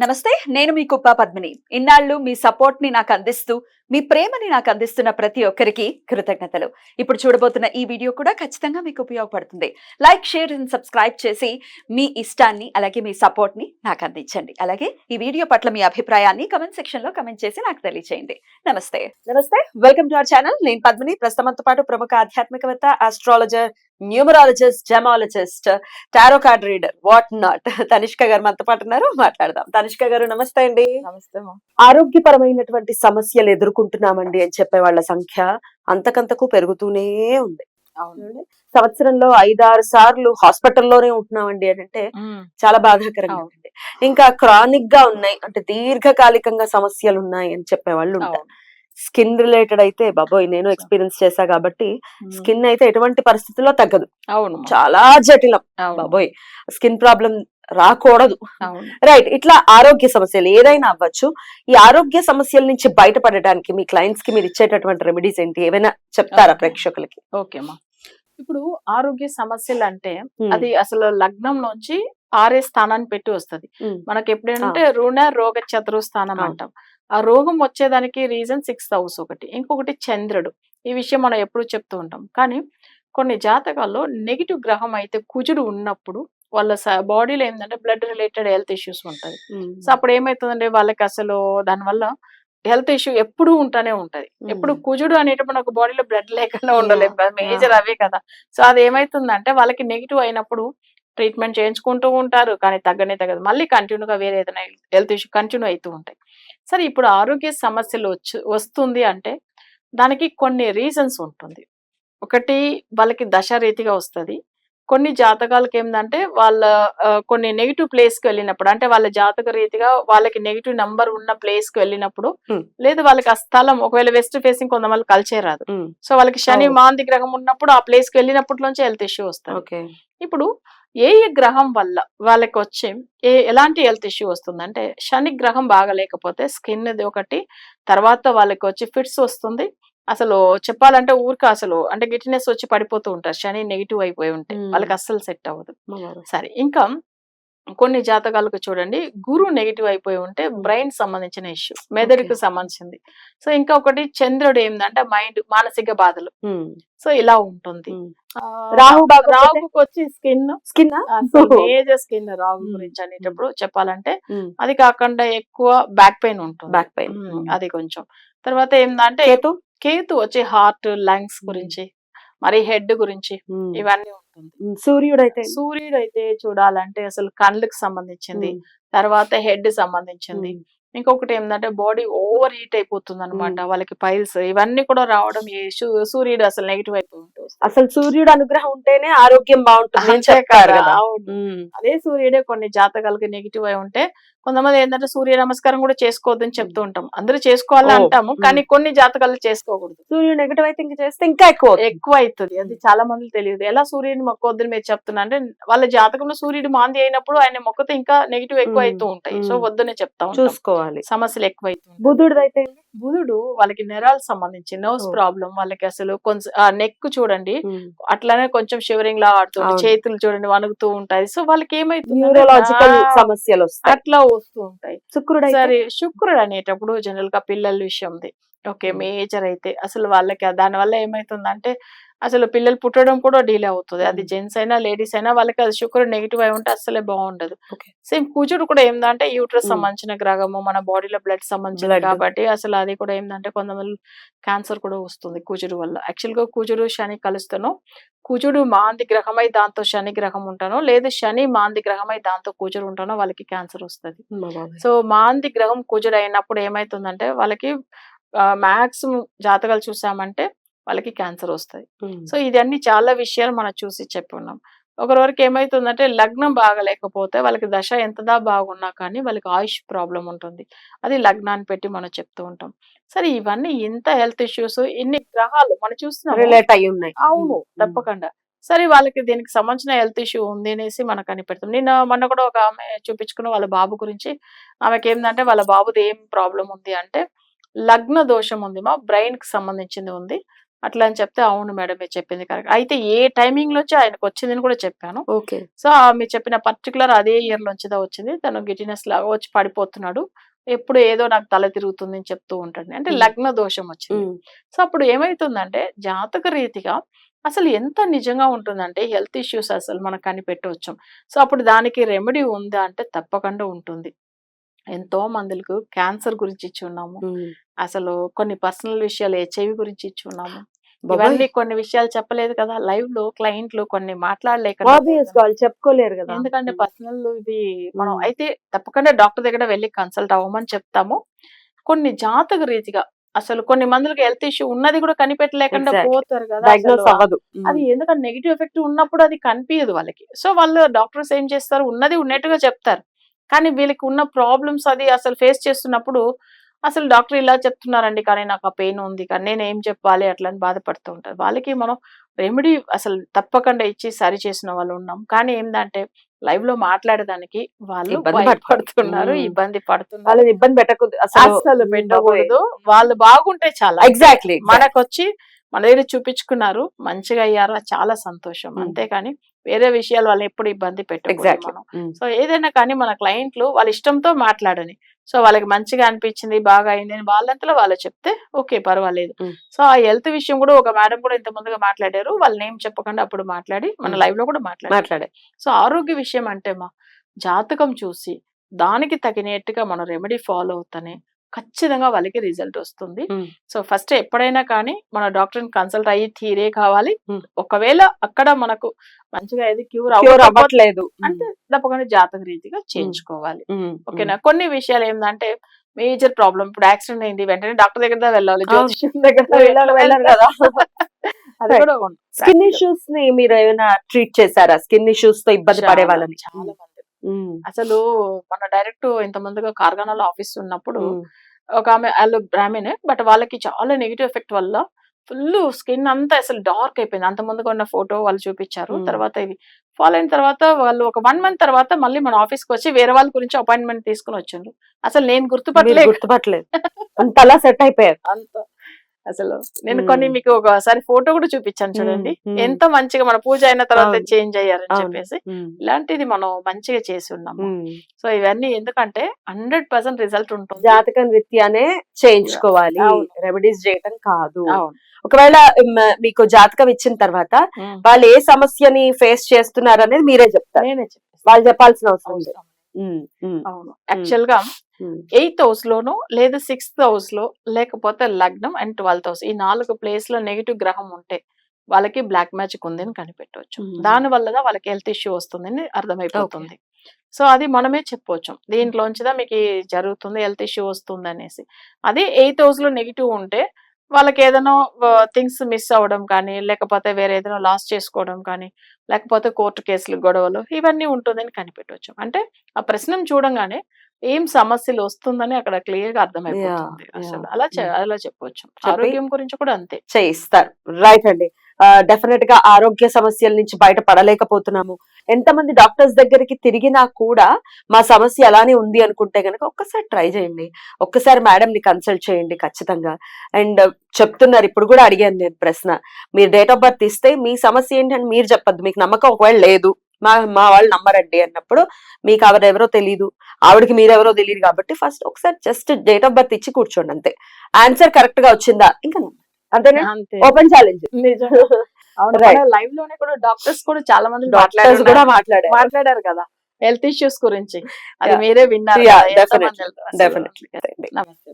నమస్తే, నేను మీ కుప్ప పద్మిని. ఇన్నాళ్ళు మీ సపోర్ట్ ని నాకు అందిస్తూ, మీ ప్రేమని నాకు అందిస్తున్న ప్రతి ఒక్కరికి కృతజ్ఞతలు. ఇప్పుడు చూడబోతున్న ఈ వీడియో కూడా ఖచ్చితంగా మీకు ఉపయోగపడుతుంది. లైక్, షేర్ అండ్ సబ్స్క్రైబ్ చేసి మీ ఇష్టాన్ని అలాగే మీ సపోర్ట్ ని నాకు అందించండి. అలాగే ఈ వీడియో పట్ల మీ అభిప్రాయాన్ని కమెంట్ సెక్షన్ లో కమెంట్ చేసి నాకు తెలియజేయండి. నమస్తే. Welcome to our channel. నేను పద్మిని. ప్రస్తుతంతో పాటు ప్రముఖ ఆధ్యాత్మికవేత్త, astrologer, numerologist, gemmologist, tarot card reader, what not Tanishq గారు మనతో పాటు ఉన్నారు. మాట్లాడదాం. తనిష్క గారు నమస్తే అండి. నమస్తే ఆరోగ్యపరమైనటువంటి సమస్యలు ఎదుర్కొంటున్నామండి అని చెప్పే వాళ్ళ సంఖ్య అంతకంతకు పెరుగుతూనే ఉంది. అవునండి. సంవత్సరంలో 5-6 సార్లు హాస్పిటల్లోనే ఉంటున్నామండి అని అంటే చాలా బాధాకరంగా ఉంది. ఇంకా క్రానిక్ గా ఉన్నాయి అంటే దీర్ఘకాలికంగా సమస్యలు ఉన్నాయి అని చెప్పే వాళ్ళు ఉంటారు. స్కిన్ రిలేటెడ్ అయితే బాబోయ్, నేను ఎక్స్పీరియన్స్ చేశా కాబట్టి స్కిన్ అయితే ఎటువంటి పరిస్థితుల్లో తగ్గదు. అవును, చాలా జటిలం. బాబోయ్, స్కిన్ ప్రాబ్లం రాకూడదు. రైట్. ఇట్లా ఆరోగ్య సమస్యలు ఏదైనా అవ్వచ్చు. ఈ ఆరోగ్య సమస్యల నుంచి బయటపడడానికి మీ క్లయింట్స్ కి మీరు ఇచ్చేటటువంటి రెమెడీస్ ఏంటి, ఏమైనా చెప్తారా ప్రేక్షకులకి? ఓకేమా. ఇప్పుడు ఆరోగ్య సమస్యలు అంటే అది అసలు లగ్నం నుంచి 6 స్థానాన్ని పెట్టి వస్తుంది. మనకి ఎప్పుడంటే రుణ రోగ చతురు స్థానం అంటాం. ఆ రోగం వచ్చేదానికి రీజన్ 6th హౌస్ ఒకటి, ఇంకొకటి చంద్రుడు. ఈ విషయం మనం ఎప్పుడు చెప్తూ ఉంటాం. కానీ కొన్ని జాతకాల్లో నెగిటివ్ గ్రహం అయితే కుజుడు ఉన్నప్పుడు వాళ్ళ బాడీలో ఏంటంటే బ్లడ్ రిలేటెడ్ హెల్త్ ఇష్యూస్ ఉంటది. సో అప్పుడు ఏమైతుందంటే వాళ్ళకి అసలు దానివల్ల హెల్త్ ఇష్యూ ఎప్పుడూ ఉంటానే ఉంటది. ఎప్పుడు కుజుడు అనేటప్పుడు నాకు బాడీలో బ్లడ్ లేకుండా ఉండలేము కదా, మేజర్ అవే కదా. సో అది ఏమైతుందంటే వాళ్ళకి నెగిటివ్ అయినప్పుడు ట్రీట్మెంట్ చేయించుకుంటూ ఉంటారు, కానీ తగ్గనే తగ్గదు. మళ్ళీ కంటిన్యూగా వేరే ఏదైనా హెల్త్ ఇష్యూ కంటిన్యూ అవుతూ ఉంటాయి. సరే, ఇప్పుడు ఆరోగ్య సమస్యలు వస్తుంది అంటే దానికి కొన్ని రీజన్స్ ఉంటుంది. ఒకటి, వాళ్ళకి దశ రీతిగా వస్తుంది. కొన్ని జాతకాలకి ఏంటంటే వాళ్ళ కొన్ని నెగిటివ్ ప్లేస్ కి వెళ్ళినప్పుడు, అంటే వాళ్ళ జాతక రీతిగా వాళ్ళకి నెగిటివ్ నంబర్ ఉన్న ప్లేస్ కి వెళ్ళినప్పుడు, లేదు వాళ్ళకి ఆ స్థలం ఒకవేళ వెస్ట్ ఫేసింగ్ కొంతమంది కలిసే రాదు. సో వాళ్ళకి శని మాంది గ్రహం ఉన్నప్పుడు ఆ ప్లేస్ కి వెళ్ళినప్పటి నుంచి హెల్త్ ఇష్యూ వస్తుంది. ఇప్పుడు ఏ గ్రహం వల్ల వాళ్ళకి వచ్చే ఎలాంటి హెల్త్ ఇష్యూ వస్తుందంటే, శని గ్రహం బాగలేకపోతే స్కిన్ ఒకటి, తర్వాత వాళ్ళకి వచ్చి ఫిట్స్ వస్తుంది. అసలు చెప్పాలంటే ఊరికి అసలు అంటే గిట్టినెస్ వచ్చి పడిపోతూ ఉంటారు. శని నెగిటివ్ అయిపోయి ఉంటే వాళ్ళకి అస్సలు సెట్ అవ్వదు. సరే, ఇంకా కొన్ని జాతకాలకు చూడండి, గురు నెగిటివ్ అయిపోయి ఉంటే బ్రెయిన్ సంబంధించిన ఇష్యూ, మెదడుకు సంబంధించింది. సో ఇంకా ఒకటి, చంద్రుడు ఏంటంటే మైండ్, మానసిక బాధలు. సో ఇలా ఉంటుంది. రాహుకు వచ్చి స్కిన్ మేజర్ స్కిన్ రాహు గురించి అనేటప్పుడు చెప్పాలంటే అది కాకుండా ఎక్కువ బ్యాక్ పెయిన్ ఉంటుంది. అది కొంచెం తర్వాత ఏంటంటే కేతు వచ్చి హార్ట్, లంగ్స్ గురించి, మరి హెడ్ గురించి ఇవన్నీ ఉంటుంది. సూర్యుడు అయితే చూడాలంటే అసలు కళ్ళకి సంబంధించింది, తర్వాత హెడ్ సంబంధించింది. ఇంకొకటి ఏంటంటే బాడీ ఓవర్ హీట్ అయిపోతుంది అనమాట, వాళ్ళకి పైల్స్ ఇవన్నీ కూడా రావడం ఈ సూర్యుడు అసలు నెగిటివ్ అయిపోయి ఉంటుంది. అసలు సూర్యుడు అనుగ్రహం ఉంటేనే ఆరోగ్యం బాగుంటుంది. అదే సూర్యుడే కొన్ని జాతకాలకి నెగిటివ్ అయి ఉంటే కొంతమంది ఏంటంటే సూర్య నమస్కారం కూడా చేసుకోవద్దని చెప్తూ ఉంటాం. అందరూ చేసుకోవాలని అంటాము, కానీ కొన్ని జాతకాలు చేసుకోకూడదు. సూర్యుడు నెగిటివ్ అయితే ఇంకా చేస్తే ఇంకా ఎక్కువ అవుతుంది. అది చాలా మంది తెలియదు. ఎలా సూర్యుడిని మొక్కొద్దని మీరు చెప్తున్నా అంటే, వాళ్ళ జాతకంలో సూర్యుడు మాంది అయినప్పుడు ఆయన మొక్కతో ఇంకా నెగిటివ్ ఎక్కువ అవుతూ ఉంటాయి. సో వద్దనే చెప్తాం, చూసుకోవాలి, సమస్యలు ఎక్కువ అవుతుంది. బుధుడు వాళ్ళకి నెరాలకు సంబంధించి నర్వ్స్ ప్రాబ్లం, వాళ్ళకి అసలు కొంచెం నెక్ చూడండి అట్లానే కొంచెం షివరింగ్ లా ఆడుతుంది, చేతులు చూడండి వణుకుతూ ఉంటాయి. సో వాళ్ళకి ఏమైతుంది, న్యూరలాజికల్ సమస్యలు అట్లా వస్తూ ఉంటాయి. శుక్రుడు అనేటప్పుడు జనరల్ గా పిల్లల విషయంది ఓకే మేజర్ అయితే అసలు వాళ్ళకి దాని వల్ల ఏమైతుందంటే అసలు పిల్లలు పుట్టడం కూడా డిలే అవుతుంది. అది జెంట్స్ అయినా లేడీస్ అయినా వాళ్ళకి అది శుక్రుడు నెగిటివ్ అయి ఉంటే అసలే బాగుండదు. సేమ్ కుజుడు కూడా ఏంటంటే యూట్రస్ సంబంధించిన గ్రహము, మన బాడీలో బ్లడ్ సంబంధించిన కాబట్టి అసలు అది కూడా ఏంటంటే కొంతమంది క్యాన్సర్ కూడా వస్తుంది కుజుడు వల్ల. యాక్చువల్ గా కుజుడు శని కలుస్తాను, కుజుడు మాంది గ్రహమై దాంతో శని గ్రహం ఉంటానో, లేదు శని మాంది గ్రహమై దాంతో కుజుడు ఉంటానో వాళ్ళకి క్యాన్సర్ వస్తుంది. సో మాంది గ్రహం కుజుడు అయినప్పుడు ఏమైతుందంటే వాళ్ళకి మాక్సిమం జాతకాలు చూసామంటే వాళ్ళకి క్యాన్సర్ వస్తుంది. సో ఇదన్నీ చాలా విషయాలు మనం చూసి చెప్పి ఉన్నాం. ఒకరికి ఏమైతుందంటే లగ్నం బాగలేకపోతే వాళ్ళకి దశ ఎంతదా బాగున్నా కానీ వాళ్ళకి ఆయుష్ ప్రాబ్లం ఉంటుంది. అది లగ్నాన్ని పెట్టి మనం చెప్తూ ఉంటాం. సరే, ఇవన్నీ ఇంత హెల్త్ ఇష్యూస్ ఇన్ని గ్రహాలు మనం చూస్తున్నాం రిలేట్ అయ్యి ఉన్నాయి. అవును, తప్పకుండా. సరే, వాళ్ళకి దీనికి సంబంధించిన హెల్త్ ఇష్యూ ఉంది అనేసి మనకు కనిపెడతాం. మొన్న కూడా ఒక ఆమె చూపించుకున్న వాళ్ళ బాబు గురించి, ఆమెకి ఏంటంటే వాళ్ళ బాబుది ఏం ప్రాబ్లం ఉంది అంటే లగ్న దోషం ఉంది, మా బ్రెయిన్ కి సంబంధించింది ఉంది. అట్లా అని చెప్తే అవును మేడం మీరు చెప్పింది కరెక్ట్. అయితే ఏ టైమింగ్ లోంచి ఆయనకు వచ్చిందని కూడా చెప్పాను. ఓకే. సో మీరు చెప్పిన పర్టికులర్ అదే ఇయర్ లోంచిదా వచ్చింది. తను గిటినెస్ లాగా వచ్చి పడిపోతున్నాడు. ఎప్పుడు ఏదో నాకు తల తిరుగుతుంది అని చెప్తూ ఉంటాడు. అంటే హ్మ్. లగ్న దోషం వచ్చింది. హ్మ్. సో అప్పుడు ఏమైతుందంటే జాతక రీతిగా అసలు ఎంత నిజంగా ఉంటుందంటే హెల్త్ ఇష్యూస్ అసలు మనం కనిపెట్టవచ్చు. సో అప్పుడు దానికి రెమెడీ ఉందా అంటే తప్పకుండా ఉంటుంది. ఎంతో మందులకు క్యాన్సర్ గురించి ఇచ్చి ఉన్నాము. హ్మ్. అసలు కొన్ని పర్సనల్ విషయాలు హెచ్ఐవి గురించి ఇచ్చి ఉన్నాము. బాబోయ్! ఇవన్నీ కొన్ని విషయాలు చెప్పలేదు కదా! లైవ్‌లో క్లయింట్లు కొన్ని మాట్లాడలేక ఆబ్వియస్‌గా వాళ్ళు చెప్పుకోలేరు గదా! ఎందుకంటే హ్మ్. పర్సనల్ ఇది మనం హ్మ్. అయితే తప్పకుండా డాక్టర్ దగ్గర వెళ్లి కన్సల్ట్ అవ్వమని చెప్తాము. కొన్ని జాతక రీతిగా అసలు కొన్ని మందులకి హెల్త్ ఇష్యూ ఉన్నది కూడా కనిపెట్టలేకుండా ఎగ్జాక్ట్‌లీ. పోతారు కదా! డయాగ్నోస్ అవ్వదు. అది ఎందుకంటే నెగెటివ్ ఎఫెక్ట్ ఉన్నప్పుడు అది కనిపియదు వాళ్ళకి. సో వాళ్ళు డాక్టర్స్ ఏం చేస్తారు ఉన్నది ఉన్నట్టుగా చెప్తారు. కానీ వీళ్ళకి ఉన్న ప్రాబ్లమ్స్ అది అసలు ఫేస్ చేస్తున్నప్పుడు అసలు డాక్టర్ ఇలా చెప్తున్నారండి. కానీ నాకు ఆ పెయిన్ ఉంది. కానీ నేనేం చెప్పాలి అట్లా అని బాధపడుతూ ఉంటారు. వాళ్ళకి మనం రెమెడీ అసలు తప్పకుండా ఇచ్చి సరి చేసిన వాళ్ళు ఉన్నాం. కానీ ఏందంటే లైవ్‌లో మాట్లాడడానికి వాళ్ళు ఇబ్బంది పడతారు. భయపడుతున్నారు. హ్మ్. ఇబ్బంది పడుతున్నారు. వాళ్ళని ఇబ్బంది పెట్టకూడదు. అసలు అస్సలు హ్మ్. బాబోయ్! పెట్టకూడదు. వాళ్ళు బాగుంటే చాలు. ఎగ్జాక్ట్‌లీ. మనకొచ్చి మన దగ్గర చూపించుకున్నారు. మంచిగా అయ్యారు. అది చాలా సంతోషం. హ్మ్. అంతేకాని వేరే విషయాలు వాళ్ళని ఎప్పుడు ఇబ్బంది పెట్టకూడదు ఎగ్జాక్ట్‌లీ. మనం. హ్మ్. సో ఏదైనా కానీ మన క్లయింట్లు వాళ్ళ ఇష్టంతో మాట్లాడని. సో వాళ్ళకి మంచిగా అనిపించింది, బాగా అయింది అని వాళ్ళంతలో వాళ్ళు చెప్తే ఓకే. పర్వాలేదు. హ్మ్. సో ఆ హెల్త్ విషయం కూడా ఒక మేడం కూడా ఇంత ముందుగా మాట్లాడారు. వాళ్ళ నేమ్ చెప్పకుండా అప్పుడు మాట్లాడి మన హ్మ్. లైవ్‌లో కూడా మాట్లాడారు. మాట్లాడే. సో ఆరోగ్య విషయం అంటే జాతకం చూసి దానికి తగినట్టుగా మనం రెమెడీ ఫాలో అవుతనే ఖచ్చితంగా వాళ్ళకి రిజల్ట్ వస్తుంది. హ్మ్. సో ఫస్ట్ ఎప్పుడైనా కానీ మన డాక్టర్‌ని కన్సల్ట్ అయ్యి తీరే కావాలి. హ్మ్. ఒకవేళ అక్కడ మనకు మంచిగా ఏది క్యూర్ క్యూర్ అవ్వకపోతే అవ్వట్లేదు. అంటే తప్పకుండా జాతక రీతిగా హ్మ్. చేయించుకోవాలి. హ్మ్. ఓకేనా? కొన్ని విషయాలు ఏందంటే మేజర్ ప్రాబ్లమ్ ఇప్పుడు యాక్సిడెంట్ అయింది. వెంటనే డాక్టర్ దగ్గర వెళ్ళాలి. అవును. జ్యోతిష్యం దగ్గర వెళ్ళరు వెళ్ళరు కదా! అది రైట్. కూడా ఉంది. స్కిన్ ఇష్యూస్‌ని మీరేమైనా ట్రీట్ చేసారా? స్కిన్ ఇష్యూస్‌తో ఇబ్బంది పడే చాలా వాళ్ళని? చాలా హ్మ్. మంది. హ్మ్. అసలు మన డైరెక్ట్ ఇంత ముందుగా కార్ఖానాలో ఆఫీస్ ఉన్నప్పుడు హ్మ్. ఒక ఆమె ఆళ్ళు బ్రాహ్మినే. బట్ వాళ్ళకి చాలా నెగెటివ్ ఎఫెక్ట్ వల్ల ఫుల్లు స్కిన్ అంతా అసలు డార్క్ అయిపోయింది. అంత ముందుగా ఉన్న ఫోటో వాళ్ళు చూపిచ్చారు. హ్మ్. తర్వాత ఇవి ఫాలో అయిన తర్వాత వాళ్ళు ఒక 1 మంత్ తర్వాత మళ్ళీ మన ఆఫీస్‌కొచ్చి వేరే వాళ్ళ గురించి అపాయింట్‌మెంట్ తీసుకొనొచ్చిండ్రు. అసలు నేను మీరు గుర్తుపట్టలేక గుర్తుపట్టలేదు. అంతలా సెట్ అయిపోయారు. అంత అసలు నేను హ్మ్. కొన్ని మీకు ఒకసారి ఫోటో కూడా చూపిచ్చాను హ్మ్. చూడండి. హ్మ్. ఎంత మంచిగా మన పూజ అయిన తర్వాత అవును. చేంజ్ అయ్యారని అవును. చెప్పేసి. హ్మ్. ఇలాంటిది మనం మంచిగా చేసున్నాము. హ్మ్. సో ఇవన్నీ ఎందుకంటే 100% రిజల్ట్ ఉంటుంది. జాతకం రీత్యానే చేయించుకోవాలి. అవును. రెమెడీస్ చేయటం కాదు. అవును. ఒకవేళ మీకు జాతకం ఇచ్చిన తర్వాత హ్మ్. వాళ్ళు ఏ సమస్యని ఫేస్ చేస్తున్నారనేది మీరే చెప్తారు. నేనే చెప్పేస్తా. వాళ్ళు చెప్పాల్సిన అవసరం లేదు. అవసరం. హ్మ్. హ్మ్. అవును. హ్మ్. యాక్చువల్‌గా హ్మ్. 8థ్ హౌస్‌లోనో లేదా 6థ్ హౌస్‌లో లేకపోతే లగ్నం అండ్ 12థ్ హౌస్ ఈ 4 ప్లేస్‌లో నెగెటివ్ గ్రహం ఉంటే వాళ్ళకి బ్లాక్ మ్యాజిక్ ఉందని కనిపెట్టొచ్చు. హ్మ్. దాని వల్ల వాళ్ళకి హెల్త్ ఇష్యూ వస్తుందని ఓకే. అర్థమైపోతుంది. సో అది మనమే చెప్పొచ్చు. దీంట్లోంచిదా మీకీ జరుగుతుంది హెల్త్ ఇష్యూ వస్తుందనేసి. అదే 8థ్ హౌస్‌లో నెగెటివ్ ఉంటే వాళ్ళకేదైనా థింగ్స్ మిస్ అవ్వడం కానీ, లేకపోతే వేరే ఏదైనా లాస్ చేసుకోవడం కానీ, లేకపోతే కోర్ట్ కేసులు, గొడవలు ఇవన్నీ ఉంటుందని కనిపెట్టొచ్చు. అంటే ఆ ప్రశ్నను చూడంగానే ఏం సమస్యలు వస్తుందని అక్కడ క్లియర్‌గా యాహ్! అర్థమైపోతుంది. అసలు యాహ్! అలా హ్మ్. అలా చెప్పొచ్చు. చెప్పి ఆరోగ్యం గురించి కూడా అంతే. చేయిస్తారు. రైట్ అండి. డెఫినిట్‌గా ఆరోగ్య సమస్యల నుంచి బయట పడలేకపోతున్నాము. ఎంతమంది డాక్టర్స్ దగ్గరికి తిరిగినా కూడా మా సమస్య అలానే ఉంది అనుకుంటే గనక ఒక్కసారి ట్రై చేయండి. ఒక్కసారి మేడంని కన్సల్ట్ చేయండి ఖచ్చితంగా. అండ్ చెప్తున్నారు ఇప్పుడు కూడా అడిగాను నేను ప్రశ్న. మీరు డేట్ ఆఫ్ బర్త్ ఇస్తే మీ సమస్య ఏంటని మీరు చెప్పొద్దు. మీకు నమ్మకం ఒకవేళ లేదు. మా మా వాళ్ళు నమ్మరండి అన్నప్పుడు మీకు ఆవిడెవరో తెలీదు. ఆవిడకి మీరెవరో తెలీదు కాబట్టి ఫస్ట్ ఒకసారి జస్ట్ డేట్ ఆఫ్ బర్త్ ఇచ్చి కూర్చోండి అంతే. ఆన్సర్ కరెక్ట్‌గా వచ్చిందా ఇంకా అంతేనా? అంతే. Open challenge. నిజంగా. అవును. మన రైట్. లైవ్‌లోనే కూడా డాక్టర్స్ కూడా చాలా మంది డాక్టర్స్ కూడా మాట్లాడారు. మాట్లాడారు కదా! హెల్త్ ఇష్యూస్ గురించి. అది యాహ్! మీరే విన్నారు యాహ్! కదా! ఎంతమంది డెఫినెట్లీ. అసలు డెఫినెట్లీ. నమస్తే.